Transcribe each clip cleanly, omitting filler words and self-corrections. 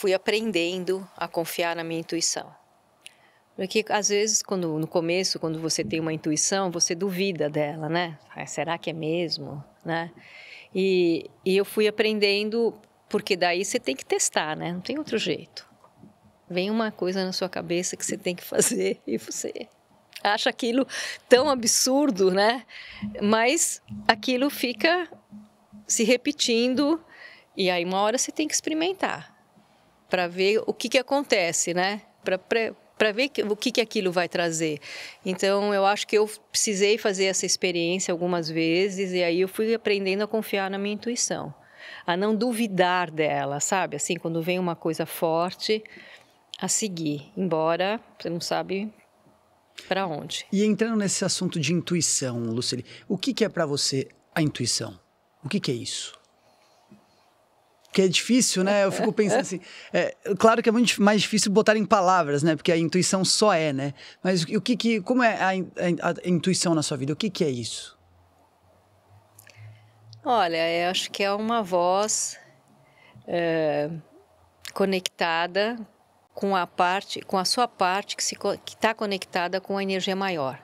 fui aprendendo a confiar na minha intuição. Porque às vezes, no começo, quando você tem uma intuição, você duvida dela, né? Será que é mesmo, né? E eu fui aprendendo, porque daí você tem que testar, né? Não tem outro jeito. Vem uma coisa na sua cabeça que você tem que fazer e você acha aquilo tão absurdo, né? Mas aquilo fica se repetindo e aí uma hora você tem que experimentar para ver o que acontece, né? Para ver o que aquilo vai trazer. Então, eu acho que eu precisei fazer essa experiência algumas vezes e aí eu fui aprendendo a confiar na minha intuição, a não duvidar dela, sabe? Assim, quando vem uma coisa forte, a seguir, embora você não sabe para onde. E entrando nesse assunto de intuição, Lucely, o que é para você a intuição? O que é isso? Porque é difícil, né? Eu fico pensando assim, claro que é muito mais difícil botar em palavras, né? Porque a intuição só é, né? Mas como é a intuição na sua vida? O que é isso? Olha, eu acho que é uma voz conectada com a sua parte que está conectada com a energia maior.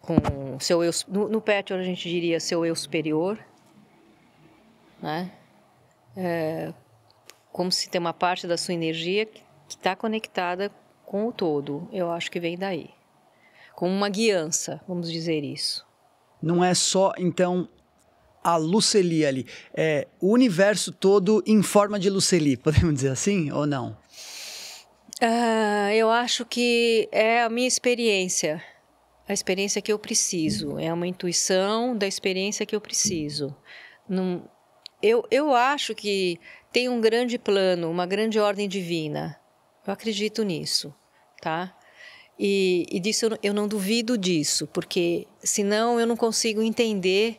Com seu eu, no Petro a gente diria seu eu superior, né? Como se tem uma parte da sua energia que está conectada com o todo. Eu acho que vem daí. Com uma guiança, vamos dizer isso. Não é só, então, a Lucely ali. É o universo todo em forma de Lucely, podemos dizer assim ou não? Eu acho que é a minha experiência. A experiência que eu preciso. É uma intuição da experiência que eu preciso. Não, eu acho que tem um grande plano, uma grande ordem divina. Eu acredito nisso, tá? E disso eu não duvido disso, porque senão eu não consigo entender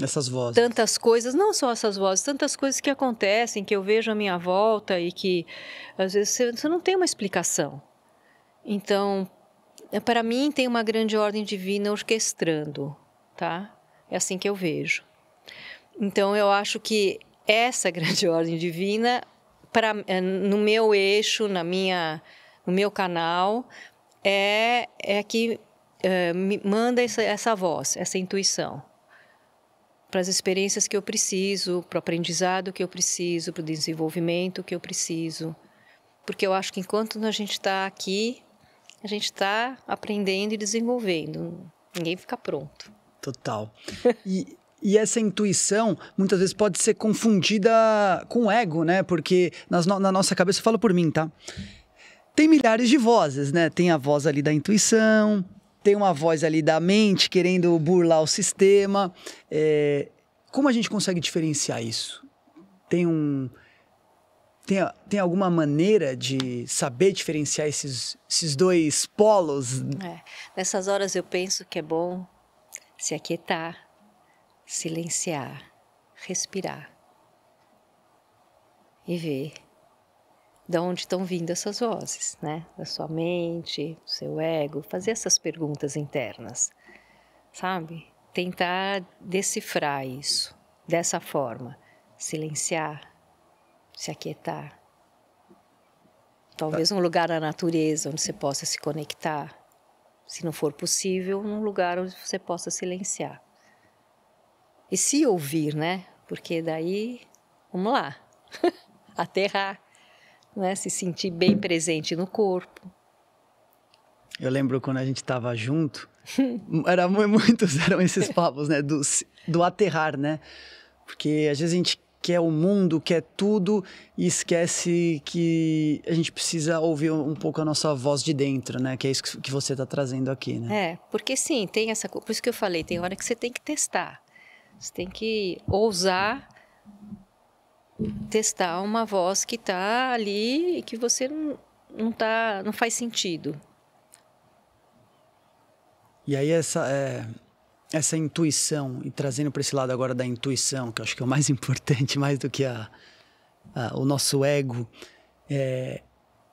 essas vozes. Tantas coisas, não só essas vozes, tantas coisas que acontecem, que eu vejo à minha volta e que às vezes você não tem uma explicação. Então, para mim tem uma grande ordem divina orquestrando, tá? É assim que eu vejo. Então, eu acho que essa grande ordem divina, no meu eixo, no meu canal, é que me manda essa voz, essa intuição. Para as experiências que eu preciso, para o aprendizado que eu preciso, para o desenvolvimento que eu preciso. Porque eu acho que enquanto a gente está aqui, a gente está aprendendo e desenvolvendo. Ninguém fica pronto. Total. E essa intuição, muitas vezes, pode ser confundida com o ego, né? Porque na nossa cabeça, eu falo por mim, tá? Tem milhares de vozes, né? Tem a voz ali da intuição, tem uma voz ali da mente querendo burlar o sistema. Como a gente consegue diferenciar isso? Tem alguma maneira de saber diferenciar esses dois polos? Nessas horas eu penso que é bom se aquietar, silenciar, respirar e ver de onde estão vindo essas vozes, né? Da sua mente, do seu ego, fazer essas perguntas internas, sabe? Tentar decifrar isso dessa forma, silenciar, se aquietar. Talvez um lugar na natureza onde você possa se conectar, se não for possível, num lugar onde você possa silenciar. E se ouvir, né? Porque daí, vamos lá, aterrar. Né, se sentir bem presente no corpo. Eu lembro quando a gente estava junto, eram esses papos, né, do aterrar, né? Porque às vezes a gente quer o mundo, quer tudo e esquece que a gente precisa ouvir um pouco a nossa voz de dentro, né? Que é isso que você está trazendo aqui, né? Porque sim, tem essa... Por isso que eu falei, tem hora que você tem que testar. Você tem que ousar testar uma voz que está ali e que você não faz sentido. E aí essa intuição, e trazendo para esse lado agora da intuição, que eu acho que é o mais importante, mais do que o nosso ego,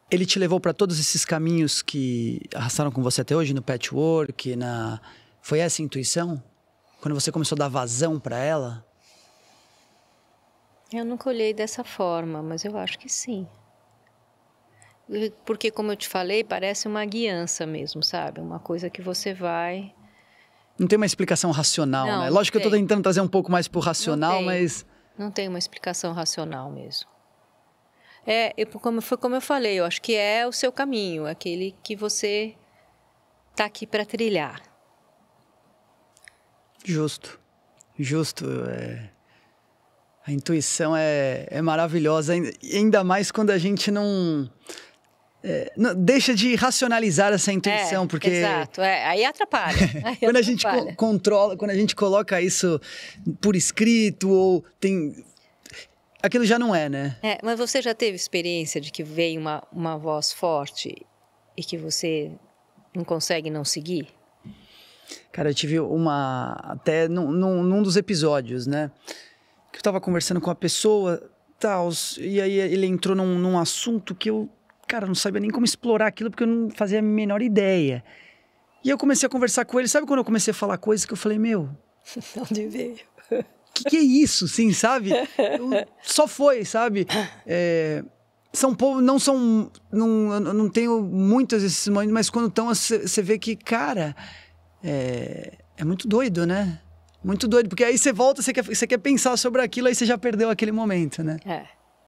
ele te levou para todos esses caminhos que arrastaram com você até hoje, no patchwork, foi essa intuição? Quando você começou a dar vazão para ela? Eu nunca olhei dessa forma, mas eu acho que sim. Porque, como eu te falei, parece uma guiança mesmo, sabe? Uma coisa que você vai... Não tem uma explicação racional, Não, né? não Lógico que eu tô tem. tentando trazer um pouco mais pro racional, tem. mas... Não tem uma explicação racional mesmo. Como eu falei, eu acho que é o seu caminho, aquele que você tá aqui para trilhar. Justo. A intuição é maravilhosa, ainda mais quando a gente não deixa de racionalizar essa intuição, porque... Exato, aí atrapalha. Aí quando a gente atrapalha. controla, quando a gente coloca isso por escrito, ou tem... Aquilo já não é, né? Mas você já teve experiência de que veio uma voz forte e que você não consegue não seguir? Cara, eu tive até num dos episódios, né? Que eu tava conversando com a pessoa, tal, e aí ele entrou num assunto que eu, cara, não sabia nem como explorar aquilo, porque eu não fazia a menor ideia. E eu comecei a conversar com ele, sabe quando eu comecei a falar coisas que eu falei, meu... Onde veio? Que é isso, sim, sabe? Só foi, sabe? Não tenho muitos desses momentos, mas quando estão, você vê que, cara, é muito doido, né? Muito doido, porque aí você volta, você quer pensar sobre aquilo, aí você já perdeu aquele momento, né?